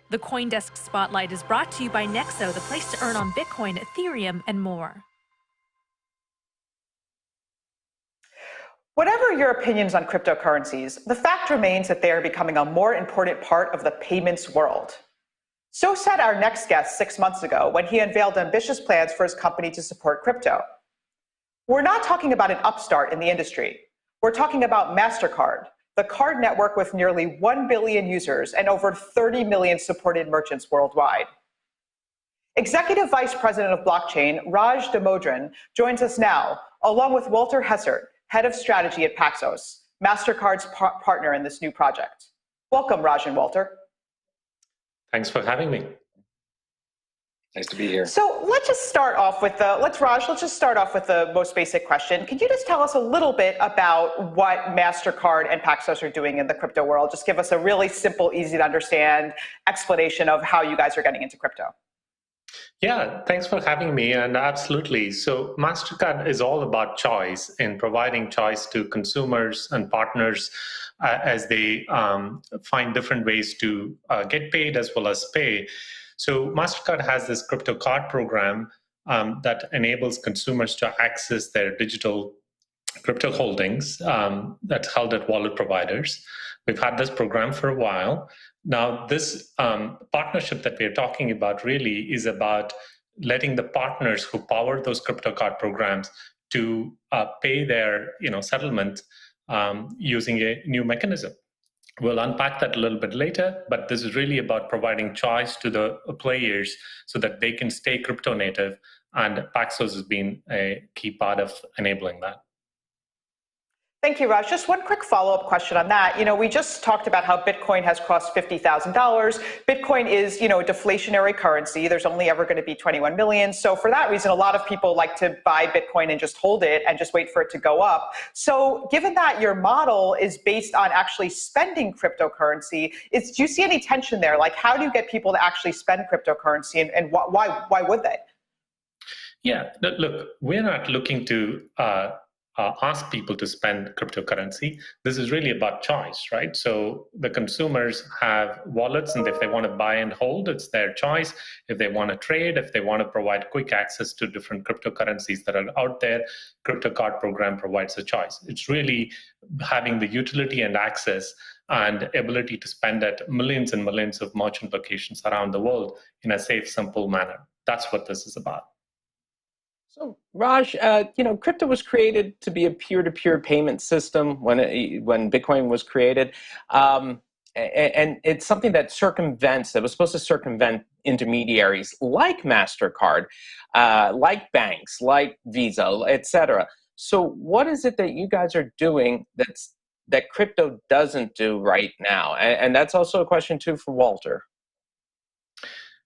The CoinDesk Spotlight is brought to you by Nexo, the place to earn on Bitcoin, Ethereum, and more. Whatever your opinions on cryptocurrencies, the fact remains that they are becoming a more important part of the payments world. So said our next guest 6 months ago when he unveiled ambitious plans for his company to support crypto. We're not talking about an upstart in the industry. We're talking about Mastercard, the card network with nearly 1 billion users and over 30 million supported merchants worldwide. Executive Vice President of Blockchain, Raj Dhamodharan, joins us now, along with Walter Hessert, Head of Strategy at Paxos, Mastercard's partner in this new project. Welcome, Raj and Walter. Thanks for having me. Nice to be here. So let's just start off with the most basic question. Could you just tell us a little bit about what Mastercard and Paxos are doing in the crypto world? Just give us a really simple, easy to understand explanation of how you guys are getting into crypto. Yeah, thanks for having me. And absolutely. So Mastercard is all about choice and providing choice to consumers and partners as they find different ways to get paid as well as pay. So Mastercard has this crypto card program that enables consumers to access their digital crypto holdings that's held at wallet providers. We've had this program for a while. Now, this partnership that we're talking about really is about letting the partners who power those crypto card programs to pay their settlement using a new mechanism. We'll unpack that a little bit later, but this is really about providing choice to the players so that they can stay crypto native, and Paxos has been a key part of enabling that. Thank you, Raj. Just one quick follow-up question on that. We just talked about how Bitcoin has crossed $50,000. Bitcoin is, a deflationary currency. There's only ever going to be 21 million. So for that reason, a lot of people like to buy Bitcoin and just hold it and just wait for it to go up. So given that your model is based on actually spending cryptocurrency, do you see any tension there? Like, how do you get people to actually spend cryptocurrency, and why would they? Yeah, look, we're not looking to ask people to spend cryptocurrency. This is really about choice, right? So the consumers have wallets, and if they want to buy and hold, it's their choice. If they want to trade, if they want to provide quick access to different cryptocurrencies that are out there, crypto card program provides a choice. It's really having the utility and access and ability to spend at millions and millions of merchant locations around the world in a safe, simple manner. That's what this is about. So, Raj, crypto was created to be a peer-to-peer payment system when Bitcoin was created, and it's something that was supposed to circumvent intermediaries like Mastercard, like banks, like Visa, etc. So, what is it that you guys are doing that crypto doesn't do right now? And that's also a question too for Walter.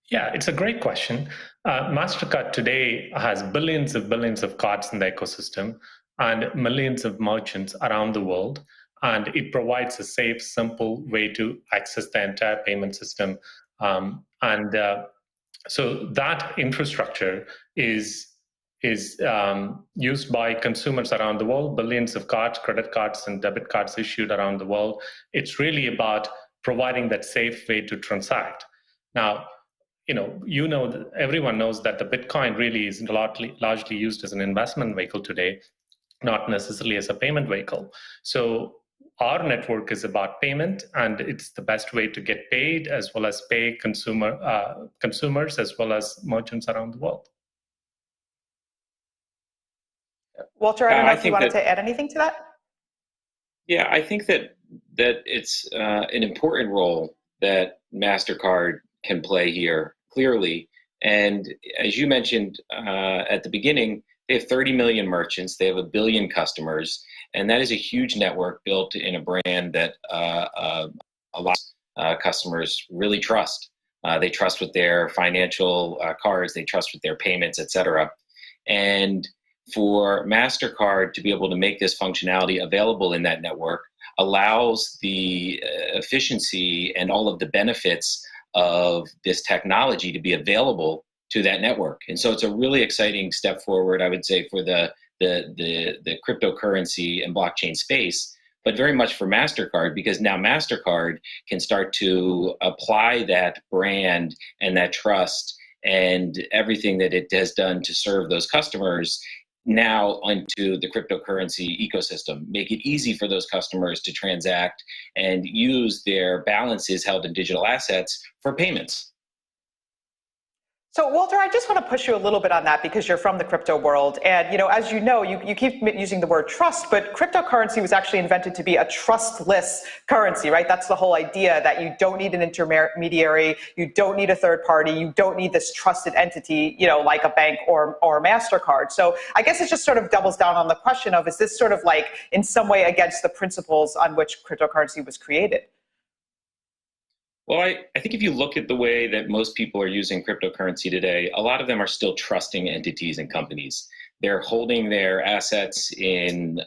Yeah, it's a great question. Mastercard today has billions of cards in the ecosystem and millions of merchants around the world. And it provides a safe, simple way to access the entire payment system. So that infrastructure is used by consumers around the world, billions of cards, credit cards, and debit cards issued around the world. It's really about providing that safe way to transact. Now, everyone knows that the Bitcoin really is largely used as an investment vehicle today, not necessarily as a payment vehicle. So our network is about payment, and it's the best way to get paid as well as pay consumers as well as merchants around the world. Walter, I don't know if you wanted to add anything to that? Yeah, I think that it's an important role that Mastercard can play here, clearly. And as you mentioned at the beginning, they have 30 million merchants, they have 1 billion customers, and that is a huge network built in a brand that a lot of customers really trust. They trust with their financial cards, they trust with their payments, etc. And for Mastercard to be able to make this functionality available in that network allows the efficiency and all of the benefits of this technology to be available to that network. And so it's a really exciting step forward, I would say, for the cryptocurrency and blockchain space, but very much for Mastercard, because now Mastercard can start to apply that brand and that trust and everything that it has done to serve those customers now onto the cryptocurrency ecosystem, make it easy for those customers to transact and use their balances held in digital assets for payments. So, Walter, I just want to push you a little bit on that because you're from the crypto world. And, as you know, you keep using the word trust, but cryptocurrency was actually invented to be a trustless currency, right? That's the whole idea, that you don't need an intermediary, you don't need a third party, you don't need this trusted entity, like a bank or Mastercard. So I guess it just sort of doubles down on the question of, is this sort of like in some way against the principles on which cryptocurrency was created? Well, I think if you look at the way that most people are using cryptocurrency today, a lot of them are still trusting entities and companies. They're holding their assets in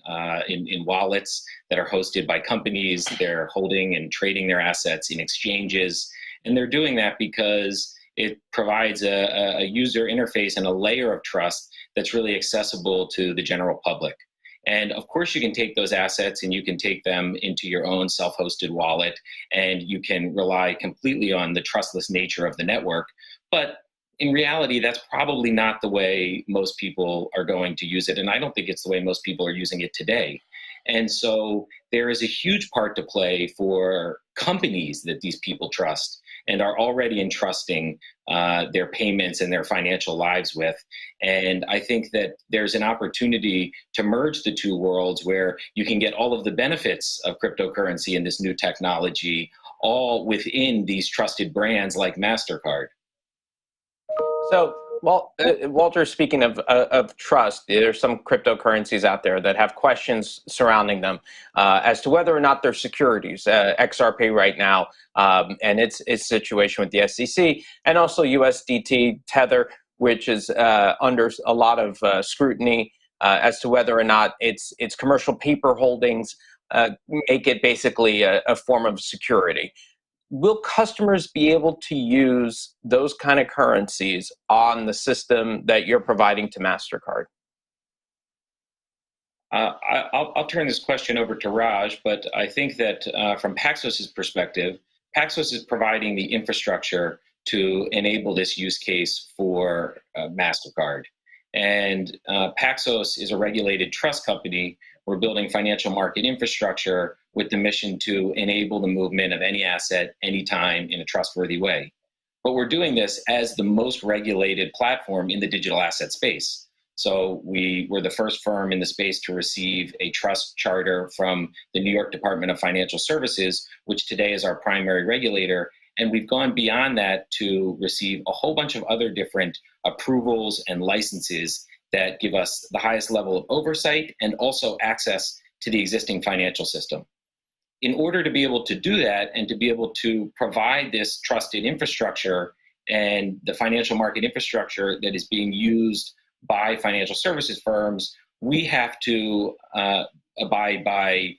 wallets that are hosted by companies. They're holding and trading their assets in exchanges. And they're doing that because it provides a user interface and a layer of trust that's really accessible to the general public. And of course, you can take those assets and you can take them into your own self-hosted wallet, and you can rely completely on the trustless nature of the network. But in reality, that's probably not the way most people are going to use it. And I don't think it's the way most people are using it today. And so there is a huge part to play for companies that these people trust and are already entrusting their payments and their financial lives with. And I think that there's an opportunity to merge the two worlds where you can get all of the benefits of cryptocurrency and this new technology all within these trusted brands like Mastercard. So, Walter, speaking of trust, there's some cryptocurrencies out there that have questions surrounding them as to whether or not they're securities. XRP right now and its situation with the SEC, and also USDT Tether, which is under a lot of scrutiny as to whether or not its commercial paper holdings make it basically a form of security. Will customers be able to use those kind of currencies on the system that you're providing to Mastercard? I'll turn this question over to Raj, but I think that from Paxos' perspective, Paxos is providing the infrastructure to enable this use case for Mastercard. And Paxos is a regulated trust company. We're building financial market infrastructure with the mission to enable the movement of any asset, anytime, in a trustworthy way. But we're doing this as the most regulated platform in the digital asset space. So we're the first firm in the space to receive a trust charter from the New York Department of Financial Services, which today is our primary regulator. And we've gone beyond that to receive a whole bunch of other different approvals and licenses that give us the highest level of oversight and also access to the existing financial system. In order to be able to do that and to be able to provide this trusted infrastructure and the financial market infrastructure that is being used by financial services firms, we have to abide by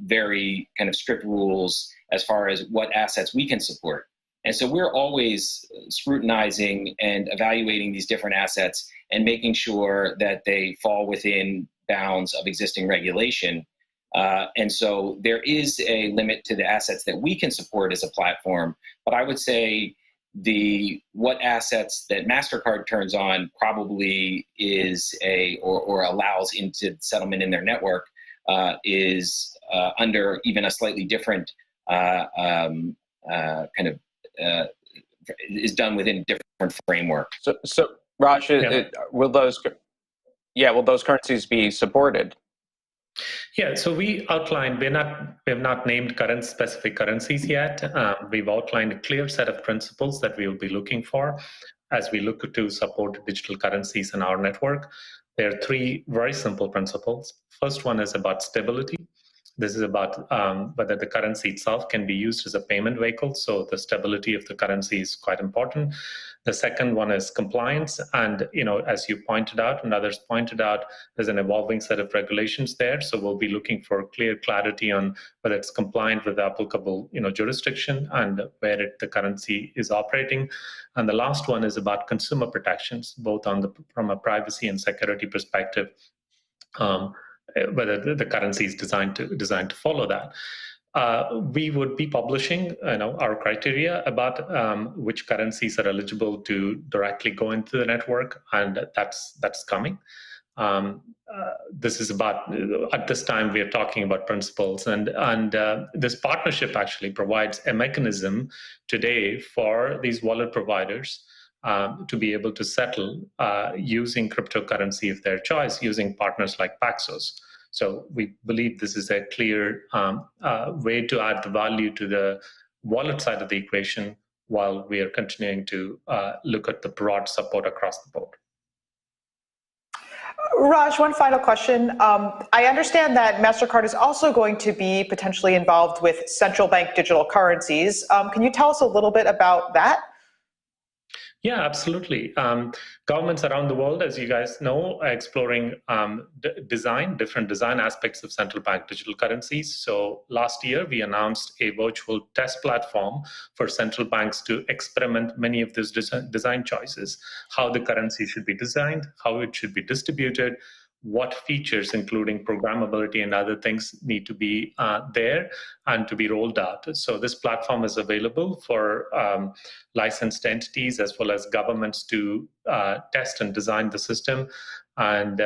very kind of strict rules as far as what assets we can support. And so we're always scrutinizing and evaluating these different assets and making sure that they fall within bounds of existing regulation. And so there is a limit to the assets that we can support as a platform. But I would say what assets that Mastercard turns on probably is or allows into settlement in their network is under even a slightly different is done within different framework. So Raj, will those currencies be supported? Yeah, so we outlined, we have not named current specific currencies yet. We've outlined a clear set of principles that we will be looking for as we look to support digital currencies in our network. There are three very simple principles. First one is about stability. This is about whether the currency itself can be used as a payment vehicle. So the stability of the currency is quite important. The second one is compliance. And, as you pointed out and others pointed out, there's an evolving set of regulations there. So we'll be looking for clear clarity on whether it's compliant with the applicable, jurisdiction and where the currency is operating. And the last one is about consumer protections, both from a privacy and security perspective. whether the currency is designed to follow that. We would be publishing our criteria about which currencies are eligible to directly go into the network, and that's coming. This is about, at this time, we are talking about principles, and this partnership actually provides a mechanism today for these wallet providers to be able to settle using cryptocurrency of their choice, using partners like Paxos. So we believe this is a clear way to add the value to the wallet side of the equation while we are continuing to look at the broad support across the board. Raj, one final question. I understand that Mastercard is also going to be potentially involved with central bank digital currencies. Can you tell us a little bit about that? Yeah, absolutely. Governments around the world, as you guys know, are exploring different design aspects of central bank digital currencies. So last year, we announced a virtual test platform for central banks to experiment many of these design choices, how the currency should be designed, how it should be distributed, what features, including programmability and other things, need to be there and to be rolled out. So this platform is available for licensed entities as well as governments to test and design the system. And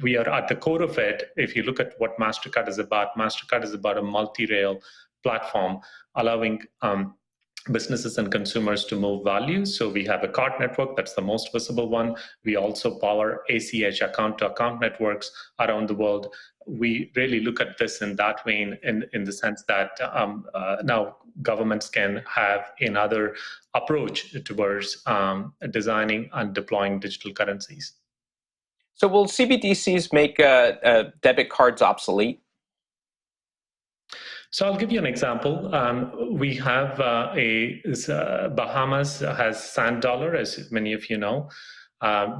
we are at the core of it. If you look at what Mastercard is about a multi-rail platform allowing businesses and consumers to move value. So we have a card network, that's the most visible one. We also power ACH account-to-account networks around the world. We really look at this in that vein, in the sense that now governments can have another approach towards designing and deploying digital currencies. So will CBDCs make debit cards obsolete? So I'll give you an example. We have Bahamas has Sand Dollar, as many of you know.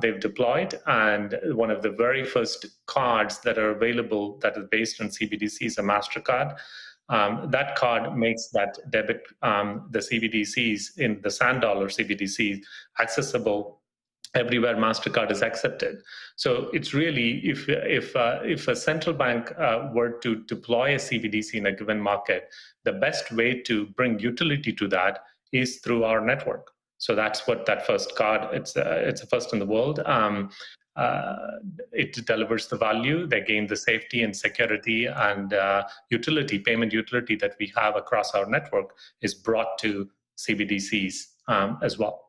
They've deployed, and one of the very first cards that are available that is based on CBDC is a Mastercard. That card makes that debit, the CBDCs in the Sand Dollar CBDCs accessible everywhere Mastercard is accepted. So it's really, if a central bank were to deploy a CBDC in a given market, the best way to bring utility to that is through our network. So that's what that first card, it's a first in the world. It delivers the value, they gain the safety and security and payment utility that we have across our network is brought to CBDCs as well.